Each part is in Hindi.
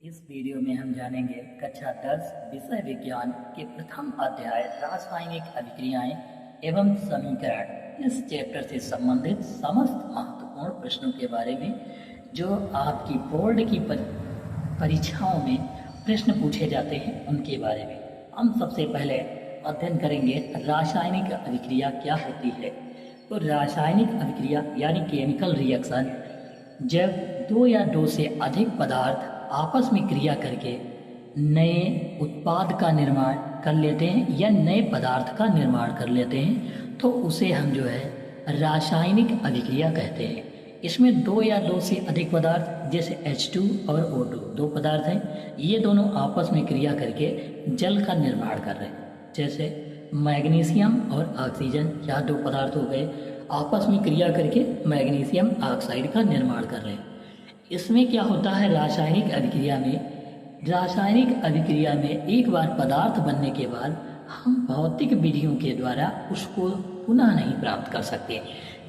इस वीडियो में हम जानेंगे कक्षा 10 विषय विज्ञान के प्रथम अध्याय रासायनिक अभिक्रियाएं एवं समीकरण इस चैप्टर से संबंधित समस्त महत्वपूर्ण प्रश्नों के बारे में जो आपकी बोर्ड की परीक्षाओं में प्रश्न पूछे जाते हैं उनके बारे में। हम सबसे पहले अध्ययन करेंगे रासायनिक अभिक्रिया क्या होती है। तो रासायनिक अभिक्रिया यानी केमिकल रिएक्शन जब दो या दो से अधिक पदार्थ आपस में क्रिया करके नए उत्पाद का निर्माण कर लेते हैं या नए पदार्थ का निर्माण कर लेते हैं तो उसे हम जो है रासायनिक अभिक्रिया कहते हैं। इसमें दो या दो से अधिक पदार्थ जैसे H2 और O2 दो पदार्थ हैं, ये दोनों आपस में क्रिया करके जल का निर्माण कर रहे हैं। जैसे मैग्नीशियम और ऑक्सीजन, यह दो पदार्थ हो गए, आपस में क्रिया करके मैग्नीशियम ऑक्साइड का निर्माण कर रहे हैं। इसमें क्या होता है रासायनिक अभिक्रिया में एक बार पदार्थ बनने के बाद हम भौतिक विधियों के द्वारा उसको पुनः नहीं प्राप्त कर सकते।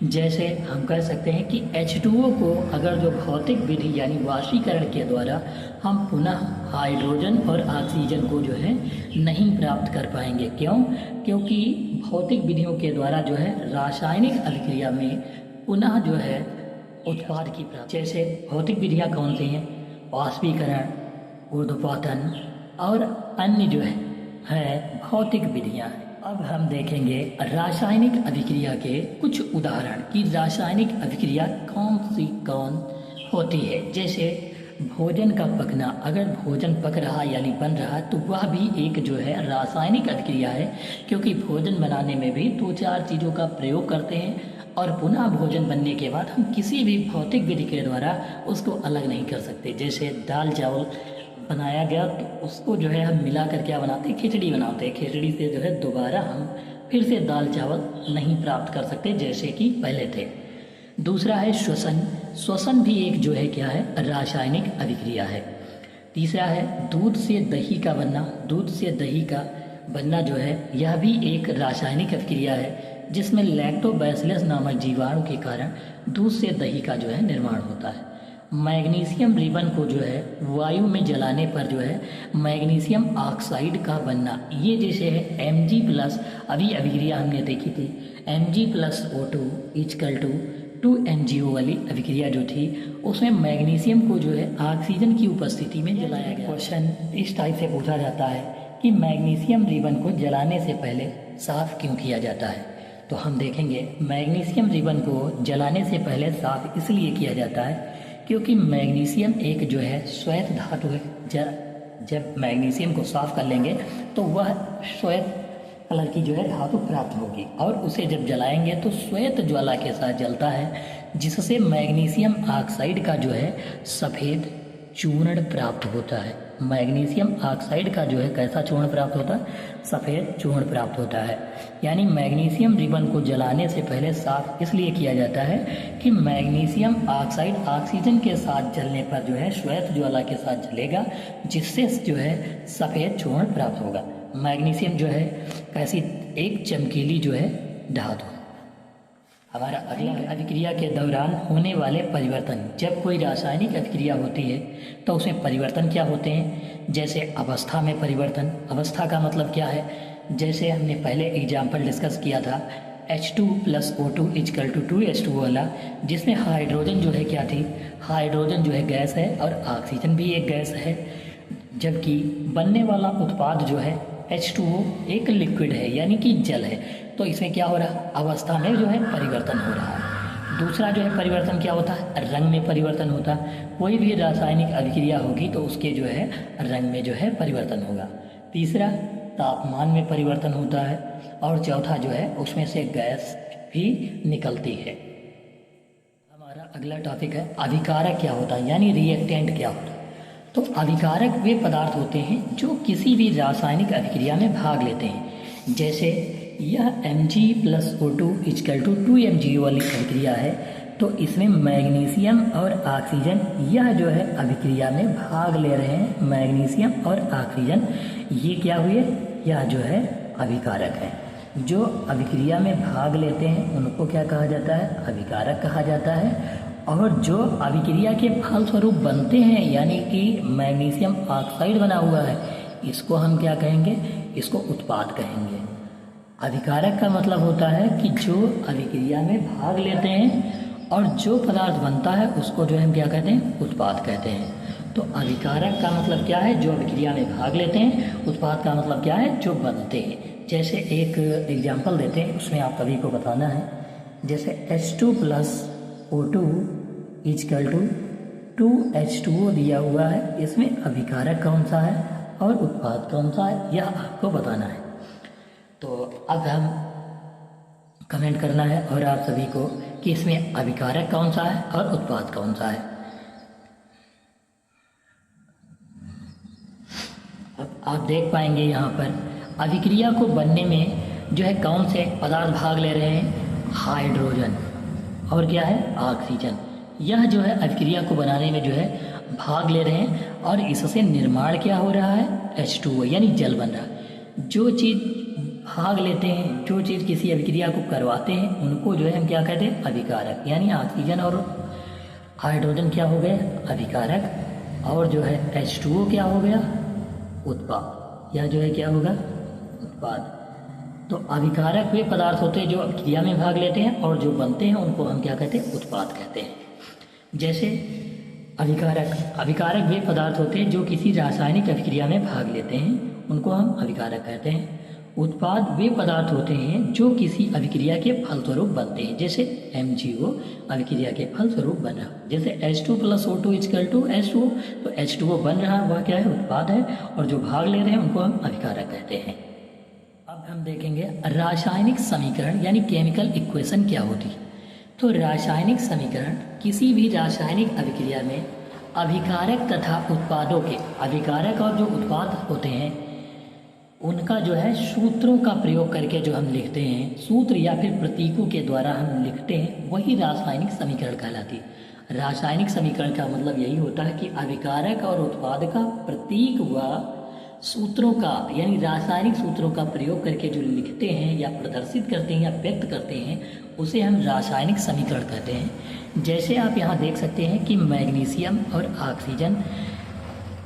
जैसे हम कह सकते हैं कि H2O को अगर जो भौतिक विधि यानी वाष्पीकरण के द्वारा हम पुनः हाइड्रोजन और ऑक्सीजन को जो है नहीं प्राप्त कर पाएंगे। क्यों? क्योंकि भौतिक विधियों के द्वारा जो है रासायनिक अभिक्रिया में पुनः जो है उत्पाद की प्राप्ति। जैसे भौतिक विधियाँ कौन सी हैं? वाष्पीकरण, ऊर्ध्वपातन और अन्य जो है भौतिक विधियाँ हैं। अब हम देखेंगे रासायनिक अभिक्रिया के कुछ उदाहरण कि रासायनिक अभिक्रिया कौन होती है। जैसे भोजन का पकना, अगर भोजन पक रहा यानी बन रहा तो वह भी एक जो है रासायनिक अभिक्रिया है, क्योंकि भोजन बनाने में भी दो चार चीज़ों का प्रयोग करते हैं और पुनः भोजन बनने के बाद हम किसी भी भौतिक विधि के द्वारा उसको अलग नहीं कर सकते। जैसे दाल चावल बनाया गया तो उसको जो है हम मिला कर क्या बनाते हैं? खिचड़ी बनाते हैं। खिचड़ी से जो है दोबारा हम फिर से दाल चावल नहीं प्राप्त कर सकते जैसे कि पहले थे। दूसरा है श्वसन भी एक जो है क्या है रासायनिक अभिक्रिया है। तीसरा है दूध से दही का बनना जो है यह भी एक रासायनिक अभिक्रिया है, जिसमें लैक्टोबैसिलस नामक जीवाणु के कारण दूध से दही का जो है निर्माण होता है। मैग्नीशियम रिबन को जो है वायु में जलाने पर जो है मैग्नीशियम ऑक्साइड का बनना, ये जैसे है Mg+, अभी अभिक्रिया हमने देखी थी Mg+O2 = 2MgO वाली अभिक्रिया जो थी उसमें मैग्नीशियम को जो है ऑक्सीजन की उपस्थिति में जलाया गया। क्वेश्चन इस टाइप से पूछा जाता है कि मैग्नीशियम रिबन को जलाने से पहले साफ क्यों किया जाता है। तो हम देखेंगे मैग्नीशियम रिबन को जलाने से पहले साफ इसलिए किया जाता है क्योंकि मैग्नीशियम एक जो है श्वेत धातु है। जब मैग्नीशियम को साफ कर लेंगे तो वह श्वेत कलर की जो है धातु प्राप्त होगी और उसे जब जलाएंगे तो श्वेत ज्वाला के साथ जलता है, जिससे मैग्नीशियम ऑक्साइड का जो है सफ़ेद चूर्ण प्राप्त होता है। मैग्नीशियम ऑक्साइड का जो है कैसा चूर्ण प्राप्त होता है? सफ़ेद चूर्ण प्राप्त होता है। यानी मैग्नीशियम रिबन को जलाने से पहले साफ इसलिए किया जाता है कि मैग्नीशियम ऑक्साइड ऑक्सीजन के साथ जलने पर जो है श्वेत ज्वाला के साथ जलेगा, जिससे जो है सफ़ेद चूर्ण प्राप्त होगा। मैग्नीशियम जो है कैसी एक चमकीली जो है धातु। हमारा अगला अभिक्रिया के दौरान होने वाले परिवर्तन। जब कोई रासायनिक अभिक्रिया होती है तो उसमें परिवर्तन क्या होते हैं? जैसे अवस्था में परिवर्तन। अवस्था का मतलब क्या है? जैसे हमने पहले एग्जाम्पल डिस्कस किया था H2+O2 = 2H2O वाला, जिसमें हाइड्रोजन जो है क्या थी? हाइड्रोजन जो है गैस है और ऑक्सीजन भी एक गैस है, जबकि बनने वाला उत्पाद जो है H2O एक लिक्विड है यानी कि जल है। तो इसमें क्या हो रहा है? अवस्था में जो है परिवर्तन हो रहा है। दूसरा जो है परिवर्तन क्या होता है? रंग में परिवर्तन होता है। कोई भी रासायनिक अभिक्रिया होगी तो उसके जो है रंग में जो है परिवर्तन होगा। तीसरा तापमान में परिवर्तन होता है और चौथा जो है उसमें से गैस भी निकलती है। हमारा अगला टॉपिक है अभिकारक क्या होता है यानी रिएक्टेंट क्या होता है। तो अभिकारक वे पदार्थ होते हैं जो किसी भी रासायनिक अभिक्रिया में भाग लेते हैं। जैसे यह Mg+O2 = 2MgO वाली अभिक्रिया है तो इसमें मैग्नीशियम और ऑक्सीजन यह जो है अभिक्रिया में भाग ले रहे हैं। मैग्नीशियम और ऑक्सीजन ये क्या हुए? यह जो है अभिकारक है। जो अभिक्रिया में भाग लेते हैं उनको क्या कहा जाता है? अभिकारक कहा जाता है। और जो अभिक्रिया के फलस्वरूप बनते हैं यानी कि मैग्नीशियम ऑक्साइड बना हुआ है, इसको हम क्या कहेंगे, इसको उत्पाद कहेंगे। अभिकारक का मतलब होता है कि जो अभिक्रिया में भाग लेते हैं और जो पदार्थ बनता है उसको जो हम क्या कहते हैं, उत्पाद कहते हैं। तो अभिकारक का मतलब क्या है, जो अभिक्रिया में भाग लेते हैं। उत्पाद का मतलब क्या है, जो बनते हैं। जैसे एक एग्जाम्पल देते हैं, उसमें आप सभी को बताना है। जैसे H2 + O2 = 2H2O दिया हुआ है, इसमें अभिकारक कौन सा है और उत्पाद कौन सा है, यह आपको बताना है। तो अब हम कमेंट करना है और आप सभी को कि इसमें अभिकारक कौन सा है और उत्पाद कौन सा है। अब आप देख पाएंगे यहाँ पर अभिक्रिया को बनने में जो है कौन से पदार्थ भाग ले रहे हैं, हाइड्रोजन और क्या है, ऑक्सीजन। यह जो है अभिक्रिया को बनाने में जो है भाग ले रहे हैं और इससे निर्माण क्या हो रहा है, H2O यानी जल बन रहा है। जो चीज़ भाग लेते हैं, जो चीज़ किसी अभिक्रिया को करवाते हैं, उनको जो है हम क्या कहते हैं, अभिकारक। यानी ऑक्सीजन और हाइड्रोजन क्या हो गए, अभिकारक, और जो है H2O क्या हो गया, उत्पाद। यह जो है क्या होगा, उत्पाद। तो अभिकारक वे पदार्थ होते हैं जो क्रिया में भाग लेते हैं और जो बनते हैं उनको हम क्या कहते हैं, उत्पाद कहते हैं। जैसे अभिकारक वे पदार्थ होते हैं जो किसी रासायनिक अभिक्रिया में भाग लेते हैं, उनको हम अभिकारक कहते हैं। उत्पाद वे पदार्थ होते हैं जो किसी अभिक्रिया के फलस्वरूप बनते हैं। जैसे MgO अभिक्रिया के फलस्वरूप बन रहा, जैसे H2 + O2 = H2O, तो H2O बन रहा वह क्या है, उत्पाद है, और जो भाग ले रहे हैं उनको हम अभिकारक कहते हैं। अब हम देखेंगे रासायनिक समीकरण यानी केमिकल इक्वेशन क्या होती है। तो रासायनिक समीकरण किसी भी रासायनिक अभिक्रिया में अभिकारक तथा उत्पादों के, अभिकारक और जो उत्पाद होते हैं उनका जो है सूत्रों का प्रयोग करके जो हम लिखते हैं, सूत्र या फिर प्रतीकों के द्वारा हम लिखते हैं, वही रासायनिक समीकरण कहलाती है। रासायनिक समीकरण का मतलब यही होता है कि अभिकारक और उत्पाद का प्रतीक व सूत्रों का यानी रासायनिक सूत्रों का प्रयोग करके जो लिखते हैं या प्रदर्शित करते हैं या व्यक्त करते हैं, उसे हम रासायनिक समीकरण कहते हैं। जैसे आप यहाँ देख सकते हैं कि मैग्नीशियम और ऑक्सीजन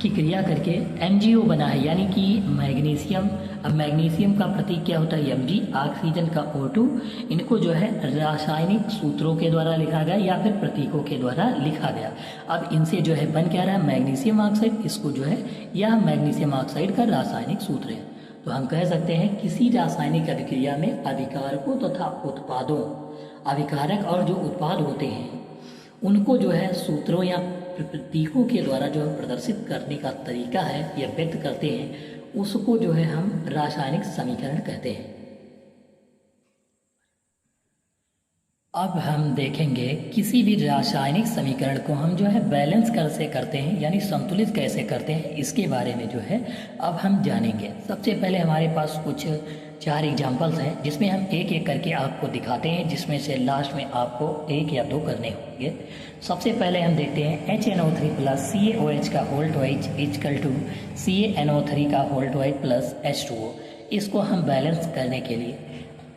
की क्रिया करके MgO बना है, यानी कि मैग्नीशियम, अब मैग्नीशियम का प्रतीक क्या होता है, Mg, ऑक्सीजन का O2। इनको जो है रासायनिक सूत्रों के द्वारा लिखा गया या फिर प्रतीकों के द्वारा लिखा गया। अब इनसे जो है बन क्या रहा है, मैग्नीशियम ऑक्साइड। इसको जो है यह मैग्नीशियम ऑक्साइड का रासायनिक सूत्र है। तो हम कह सकते हैं किसी रासायनिक अभिक्रिया में अभिकारकों तथा उत्पादों, अभिकारक और जो उत्पाद होते हैं उनको जो है सूत्रों या प्रतीकों के द्वारा जो प्रदर्शित करने का तरीका है या व्यक्त करते हैं, उसको जो है हम रासायनिक समीकरण कहते हैं। अब हम देखेंगे किसी भी रासायनिक समीकरण को हम जो है बैलेंस कैसे करते हैं यानी संतुलित कैसे करते हैं, इसके बारे में जो है अब हम जानेंगे। सबसे पहले हमारे पास कुछ 4 एग्जाम्पल्स हैं जिसमें हम एक एक करके आपको दिखाते हैं, जिसमें से लास्ट में आपको 1 या 2 करने होंगे। सबसे पहले हम देखते हैं HNO3 + CaOH का होल ट्वाइस = CaNO3 का होल ट्वाइस प्लस H2O। इसको हम बैलेंस करने के लिए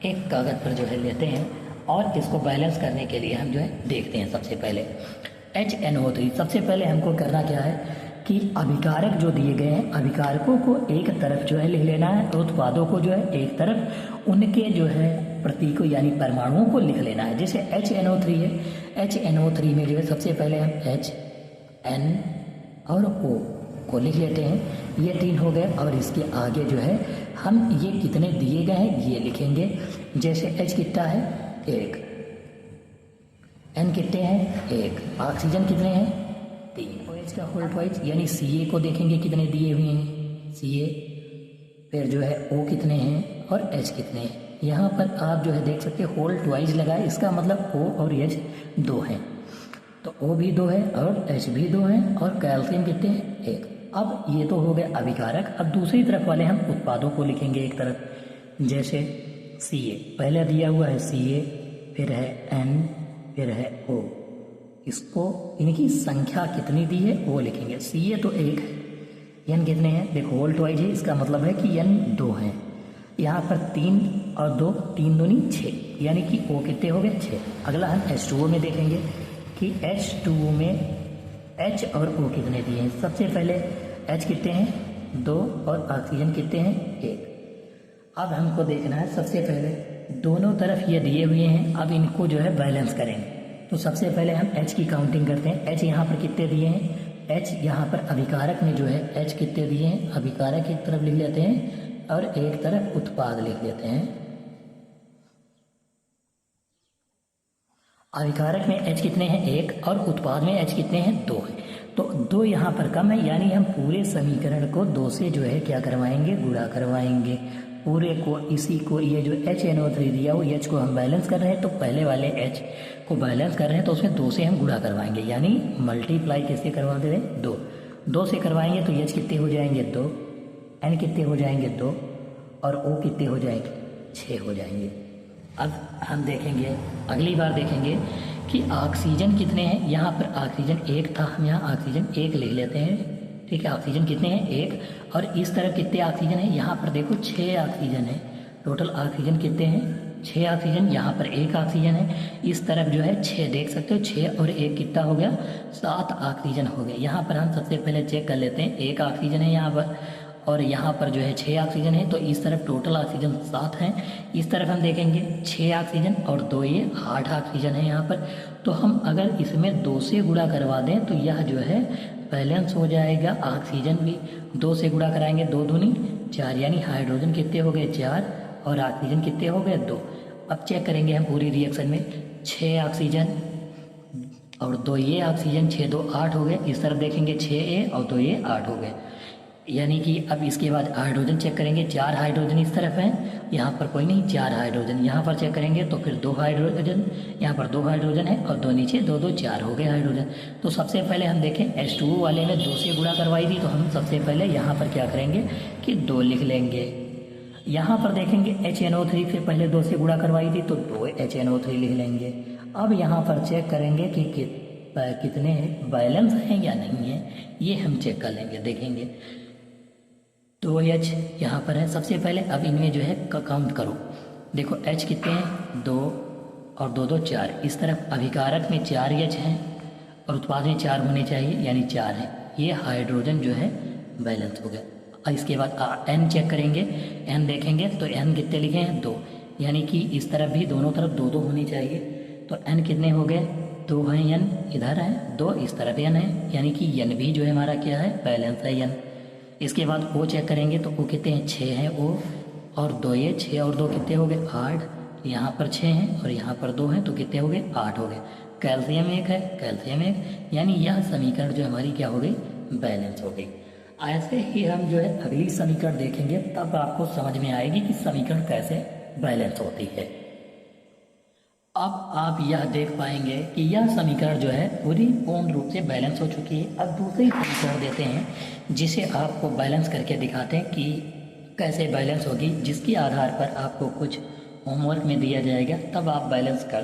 एक कागज़ पर जो है लेते हैं और इसको बैलेंस करने के लिए हम जो है देखते हैं। सबसे पहले HNO3, सबसे पहले हमको करना क्या है कि अभिकारक जो दिए गए हैं, अभिकारकों को एक तरफ जो है लिख लेना है और उत्पादों को जो है एक तरफ, उनके जो है प्रतीकों यानी परमाणुओं को लिख लेना है। जैसे HNO3 है, HNO3 में जो है सबसे पहले हम H, N और O को लिख लेते हैं। ये 3 हो गए और इसके आगे जो है हम ये कितने दिए गए हैं ये लिखेंगे। जैसे H कितना है, 1, N कितने हैं, 1, ऑक्सीजन कितने हैं, 3, OH का होल ट्वाइस यानी Ca को देखेंगे कितने दिए हुए हैं, Ca, फिर जो है O कितने हैं और H कितने हैं। यहाँ पर आप जो है देख सकते हैं होल ट्वाइस लगाए, इसका मतलब O और H 2 हैं, तो O भी 2 है और H भी 2 है और कैल्शियम कितने हैं, 1। अब ये तो हो गए अभिकारक। अब दूसरी तरफ वाले हम उत्पादों को लिखेंगे एक तरफ। जैसे Ca पहले दिया हुआ है Ca, फिर है N, फिर है O। इसको इनकी संख्या कितनी दी है वो लिखेंगे। Ca तो 1 है, N कितने हैं, देखो होल ट्वाइस है, इसका मतलब है कि N 2 हैं। यहाँ पर 3 और 2, 3 दूनी 6, यानी कि O कितने हो गए, 6। अगला हम H2O में देखेंगे कि H2O में H और O कितने दिए हैं। सबसे पहले H कितने हैं 2 और ऑक्सीजन कितने हैं 1। अब हमको देखना है सबसे पहले दोनों तरफ ये दिए हुए हैं, अब इनको जो है बैलेंस करेंगे। तो सबसे पहले हम H की काउंटिंग करते हैं। H यहाँ पर कितने दिए हैं, H यहाँ पर अभिकारक में जो है H कितने दिए हैं, अभिकारक एक तरफ लिख लेते हैं और एक तरफ उत्पाद लिख लेते हैं। अभिकारक में H कितने हैं 1 और उत्पाद में H कितने हैं 2 है। तो 2 यहाँ पर कम है, यानी हम पूरे समीकरण को 2 से जो है क्या करवाएंगे, गुणा करवाएंगे। पूरे को इसी को ये जो HNO3 दिया हो H को हम बैलेंस कर रहे हैं, तो पहले वाले H को बैलेंस कर रहे हैं तो उसमें 2 से हम गुणा करवाएंगे, यानी मल्टीप्लाई किससे करवाते हैं 2 से करवाएंगे। तो H कितने हो जाएंगे 2, N कितने हो जाएंगे 2 और O कितने हो जाएंगे 6 हो जाएंगे। अब हम देखेंगे अगली बार देखेंगे कि ऑक्सीजन कितने हैं। यहाँ पर ऑक्सीजन 1 था, हम यहाँ ऑक्सीजन 1 लिख लेते हैं, ठीक है। ऑक्सीजन कितने हैं 1 और इस तरफ कितने ऑक्सीजन है, यहाँ पर देखो 6 ऑक्सीजन है। टोटल ऑक्सीजन कितने हैं 6 ऑक्सीजन, यहाँ पर 1 ऑक्सीजन है, इस तरफ जो है 6 देख सकते हो। 6 और 1 कितना हो गया 7 ऑक्सीजन हो गए। यहाँ पर हम सबसे पहले चेक कर लेते हैं 1 ऑक्सीजन है यहाँ पर और यहाँ पर जो है 6 ऑक्सीजन है, तो इस तरफ टोटल ऑक्सीजन 7 हैं। इस तरफ हम देखेंगे 6 ऑक्सीजन और 2 ये 8 ऑक्सीजन है यहाँ पर। तो हम अगर इसमें 2 से गुणा करवा दें तो यह जो है बैलेंस हो जाएगा। ऑक्सीजन भी 2 से गुणा कराएंगे, 2 दूनी 4, यानी हाइड्रोजन कितने हो गए 4 और ऑक्सीजन कितने हो गए 2। अब चेक करेंगे हम पूरी रिएक्शन में 6 ऑक्सीजन और 2 ये ऑक्सीजन 6 2 8 हो गए। इस तरफ देखेंगे 6A और 2 ये 8 हो गए, यानी कि अब इसके बाद हाइड्रोजन चेक करेंगे 4 हाइड्रोजन इस तरफ हैं, यहाँ पर कोई नहीं 4 हाइड्रोजन। यहाँ पर चेक करेंगे तो फिर 2 हाइड्रोजन, यहाँ पर 2 हाइड्रोजन है और 2 नीचे 2 2 4 हो गए हाइड्रोजन। तो सबसे पहले हम देखें H2O वाले में 2 से गुणा करवाई थी, तो हम सबसे पहले यहाँ पर क्या करेंगे कि 2 लिख लेंगे। यहाँ पर देखेंगे HNO3 से पहले 2 से गुणा करवाई थी तो 2 HNO3 लिख लेंगे। अब यहाँ पर चेक करेंगे कि कितने बैलेंस हैं या नहीं है, ये हम चेक कर लेंगे। देखेंगे 2H यहाँ पर है। सबसे पहले अब इनमें जो है काउंट करो, देखो H कितने हैं 2 और 2 2 4। इस तरफ अभिकारक में 4 H हैं और उत्पाद में 4 होने चाहिए, यानी 4 है। ये हाइड्रोजन जो है बैलेंस हो गया। और इसके बाद N चेक करेंगे, N देखेंगे तो N कितने लिखे हैं 2, यानी कि इस तरफ भी दोनों तरफ 2 2 होनी चाहिए। तो N कितने हो गए 2 हैं, N इधर है 2, इस तरफ N है, यानी कि N भी जो है हमारा क्या है बैलेंस है N। इसके बाद O चेक करेंगे तो O कितने हैं 6 हैं O और 2 ये 6 और 2 कितने हो गए 8। यहाँ पर 6 हैं और यहाँ पर 2 हैं तो कितने हो गए 8 हो गए। कैल्शियम 1 है, कैल्शियम 1, यानी यह समीकरण जो हमारी क्या हो गई बैलेंस हो गई। ऐसे ही हम जो है अगली समीकरण देखेंगे, तब आपको समझ में आएगी कि समीकरण कैसे बैलेंस होती है। अब आप यह देख पाएंगे कि यह समीकरण जो है पूरी पूर्ण रूप से बैलेंस हो चुकी है। अब दूसरी समीकरण देते हैं जिसे आपको बैलेंस करके दिखाते हैं कि कैसे बैलेंस होगी, जिसके आधार पर आपको कुछ होमवर्क में दिया जाएगा, तब आप बैलेंस कर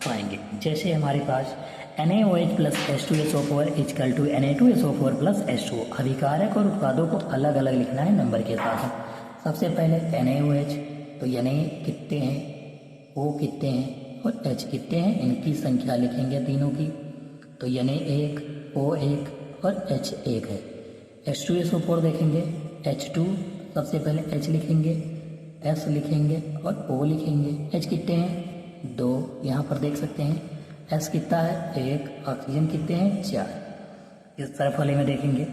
पाएंगे। जैसे हमारे पास NaOH plus H2SO4 equal to Na2SO4 plus H2O। अभिकारक और उत्पादों को अलग अलग लिखना है नंबर के साथ। सबसे पहले NaOH, तो Na कितने हैं, O कितने हैं और H कितने हैं, इनकी संख्या लिखेंगे तीनों की। तो Na 1, O 1 और H 1 है। H2SO4 देखेंगे, H2 सबसे पहले H लिखेंगे, S लिखेंगे और O लिखेंगे। H कितने हैं 2, यहाँ पर देख सकते हैं। S कितना है 1, ऑक्सीजन कितने हैं 4। इस तरफ वाले में देखेंगे,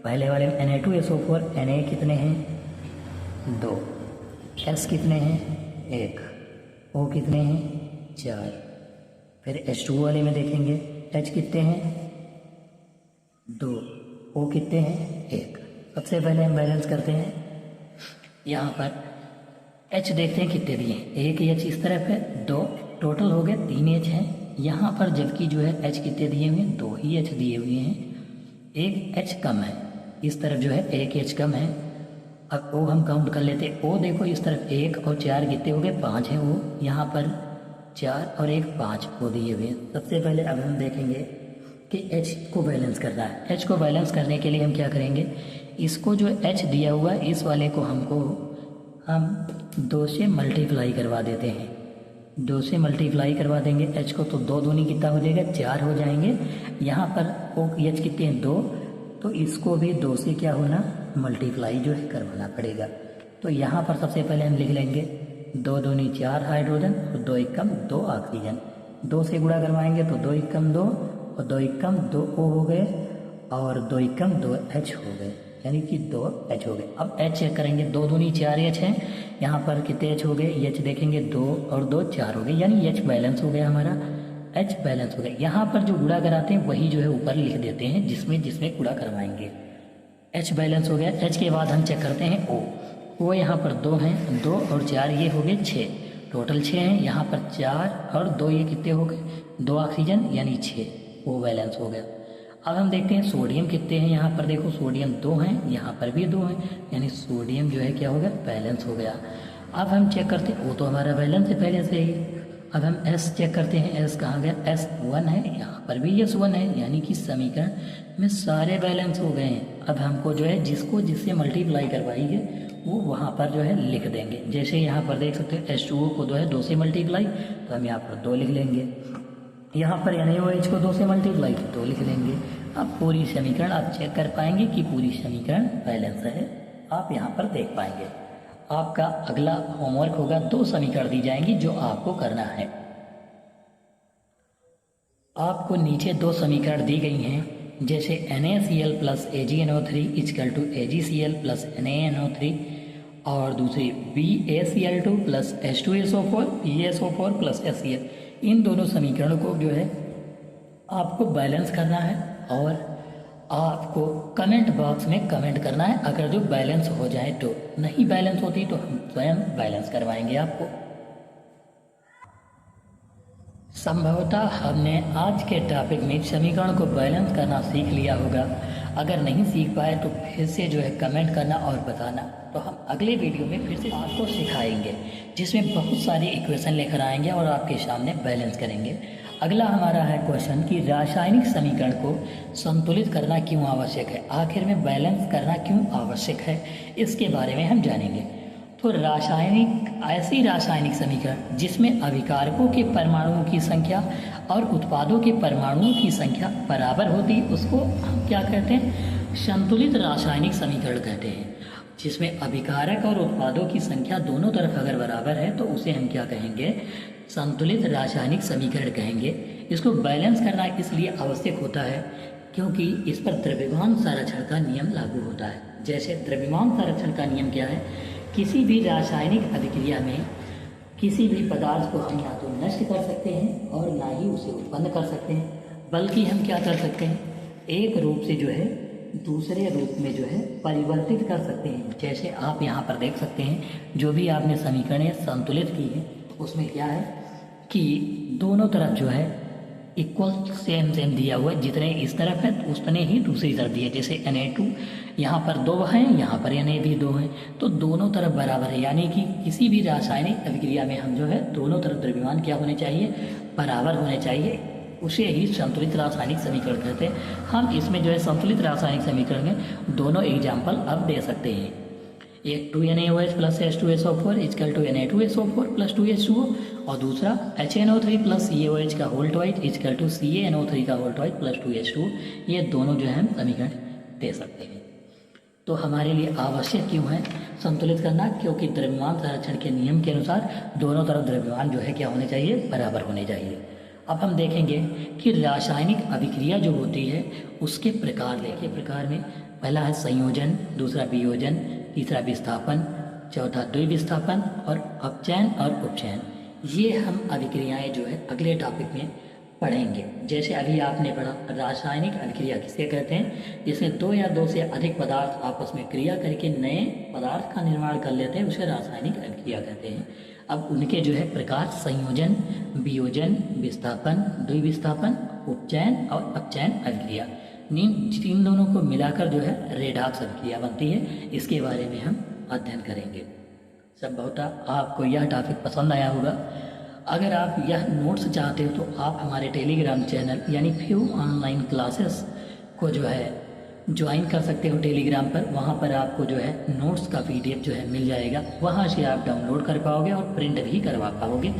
पहले वाले में Na2SO4 Na कितने हैं 2, S कितने हैं 1, O कितने हैं 4। फिर H2 वाले में देखेंगे, H कितने हैं 2, O कितने हैं 1। सबसे पहले हम बैलेंस करते हैं। यहाँ पर H देखते हैं कितने दिए हैं, 1 H इस तरफ है, 2 टोटल हो गए 3 H हैं। यहाँ पर जबकि जो है H कितने दिए हुए हैं 2 ही H दिए हुए हैं, 1 H कम है। इस तरफ जो है 1 H कम है। अब O हम काउंट कर लेते हैं। O देखो इस तरफ 1 और 4 कितने हो गए 5 है O, यहाँ पर 4 और 1 5 O दिए हुए हैं। सबसे पहले अब हम देखेंगे कि H को बैलेंस करना है। H को बैलेंस करने के लिए हम क्या करेंगे, इसको जो H दिया हुआ है इस वाले को हम 2 से मल्टीप्लाई करवा देते हैं। 2 से मल्टीप्लाई करवा देंगे एच को, तो 2 दूनी कितना हो जाएगा 4 हो जाएंगे। यहाँ पर ओ एच कितने हैं 2, तो इसको भी 2 से क्या होना मल्टीप्लाई जो है करवाना पड़ेगा। तो यहाँ पर सबसे पहले हम लिख लेंगे 2 दूनी 4 हाइड्रोजन और 2 एकम 2 ऑक्सीजन। 2 से गुणा करवाएंगे तो 2 एकम 2 और 2 एकम 2 O हो गए और 2 एकम 2 H हो गए, यानी कि 2 H हो गए। अब H चेक करेंगे, 2 दूनी 4 H है, यहाँ पर कितने H हो गए, H देखेंगे 2 और 2 4 हो गए, यानी H बैलेंस हो गया हमारा, H बैलेंस हो गया। यहाँ पर जो गुणा कराते हैं वही जो है ऊपर लिख देते हैं जिसमें गुणा करवाएंगे। H बैलेंस हो गया। H के बाद हम चेक करते हैं O यहाँ पर 2 हैं, 2 और 4 ये हो गए 6, टोटल 6 हैं। यहाँ पर 4 और 2 ये कितने हो गए 2 ऑक्सीजन यानी 6, O बैलेंस हो गया। अब हम देखते हैं सोडियम कितने हैं, यहाँ पर देखो सोडियम 2 हैं, यहाँ पर भी 2 हैं, यानी सोडियम जो है क्या हो गया बैलेंस हो गया। अब हम चेक करते हैं, वो तो हमारा बैलेंस है पहले से ही। अब हम S चेक करते हैं, S कहाँ गया, S 1 है, यहाँ पर भी S 1 है, यानी कि समीकरण में सारे बैलेंस हो गए हैं। अब हमको जो है जिससे मल्टीप्लाई करवाई है वो वहाँ पर जो है लिख देंगे। जैसे यहाँ पर देख सकते हैं H2O को जो है 2 से मल्टीप्लाई, तो हम यहाँ पर 2 लिख लेंगे। यहाँ पर NaOH को 2 से मल्टीप्लाई तो 2 लिख लेंगे। अब पूरी समीकरण आप चेक कर पाएंगे कि पूरी समीकरण बैलेंस है, आप यहाँ पर देख पाएंगे। आपका अगला होमवर्क होगा, 2 समीकरण दी जाएंगी जो आपको करना है। आपको नीचे 2 समीकरण दी गई हैं, जैसे NaCl plus AgNO3 equal to AgCl plus NaNO3 और दूसरी BaCl2 plus H2SO4 PaSO4 plus HCl। इन दोनों समीकरणों को जो है आपको बैलेंस करना है और आपको कमेंट बॉक्स में कमेंट करना है। अगर जो बैलेंस हो जाए तो, नहीं बैलेंस होती तो हम स्वयं बैलेंस करवाएंगे आपको। संभवतः हमने आज के टॉपिक में समीकरण को बैलेंस करना सीख लिया होगा। अगर नहीं सीख पाए तो फिर से जो है कमेंट करना और बताना, तो हम अगले वीडियो में फिर से आपको सिखाएंगे, जिसमें बहुत सारी इक्वेशन लेकर आएंगे और आपके सामने बैलेंस करेंगे। अगला हमारा है क्वेश्चन कि रासायनिक समीकरण को संतुलित करना क्यों आवश्यक है, आखिर में बैलेंस करना क्यों आवश्यक है, इसके बारे में हम जानेंगे। तो ऐसी रासायनिक समीकरण जिसमें अभिकारकों के परमाणुओं की संख्या और उत्पादों के परमाणुओं की संख्या बराबर होती, उसको हम क्या कहते हैं, संतुलित रासायनिक समीकरण कहते हैं। जिसमें अभिकारक और उत्पादों की संख्या दोनों तरफ अगर बराबर है तो उसे हम क्या कहेंगे, संतुलित रासायनिक समीकरण कहेंगे। इसको बैलेंस करना इसलिए आवश्यक होता है क्योंकि इस पर द्रव्यमान संरक्षण का नियम लागू होता है। जैसे द्रव्यमान संरक्षण का नियम क्या है, किसी भी रासायनिक अभिक्रिया में किसी भी पदार्थ को हम ना तो नष्ट कर सकते हैं और ना ही उसे उत्पन्न कर सकते हैं, बल्कि हम क्या कर सकते हैं, एक रूप से जो है दूसरे रूप में जो है परिवर्तित कर सकते हैं। जैसे आप यहाँ पर देख सकते हैं, जो भी आपने समीकरणें संतुलित की है उसमें क्या है कि दोनों तरफ जो है इक्वल सेम दिया हुआ है, जितने इस तरफ है उतने ही दूसरी तरफ दिए। जैसे Na2 यहाँ पर 2 हैं, यहाँ पर Na भी 2 हैं, तो दोनों तरफ बराबर है। यानी कि किसी भी रासायनिक अभिक्रिया में हम जो है दोनों तरफ द्रव्यमान क्या होने चाहिए, बराबर होने चाहिए, उसे ही संतुलित रासायनिक समीकरण कहते हैं। हम इसमें जो है संतुलित रासायनिक समीकरण में दोनों एग्जाम्पल अब दे सकते हैं। एक 2NaOH plus H2SO4 equal to Na2SO4 plus 2H2O और दूसरा HNO3 प्लस CaOH का whole twice equal to CaNO3 का होल ट्वाइस प्लस 2H2O। ये दोनों जो है हम समीकरण दे सकते हैं। तो हमारे लिए आवश्यक क्यों है संतुलित करना, क्योंकि द्रव्यमान संरक्षण के नियम के अनुसार दोनों तरफ द्रव्यमान जो है क्या होने चाहिए, बराबर होने चाहिए। अब हम देखेंगे कि रासायनिक अभिक्रिया जो होती है उसके प्रकार देखें। प्रकार में पहला है संयोजन, दूसरा वियोजन, तीसरा विस्थापन, चौथा द्विविस्थापन और अपचयन और उपचयन। ये हम अभिक्रियाएं जो है अगले टॉपिक में पढ़ेंगे। जैसे अभी आपने पढ़ा रासायनिक अभिक्रिया किसे कहते हैं, जिसमें 2 या 2 से अधिक पदार्थ आपस में क्रिया करके नए पदार्थ का निर्माण कर लेते हैं, उसे रासायनिक अभिक्रिया कहते हैं। अब उनके जो है प्रकार संयोजन, वियोजन, विस्थापन, द्विविस्थापन, उपचयन और अपचयन अभिक्रिया, इन दोनों को मिलाकर जो है रेडॉक्स अभिक्रिया बनती है। इसके बारे में हम अध्ययन करेंगे। संभवतः आपको यह टॉपिक पसंद आया होगा। अगर आप यह नोट्स चाहते हो तो आप हमारे टेलीग्राम चैनल यानी फ्यू ऑनलाइन क्लासेस को जो है ज्वाइन कर सकते हो टेलीग्राम पर। वहाँ पर आपको जो है नोट्स का PDF जो है मिल जाएगा, वहाँ से आप डाउनलोड कर पाओगे और प्रिंट भी करवा पाओगे।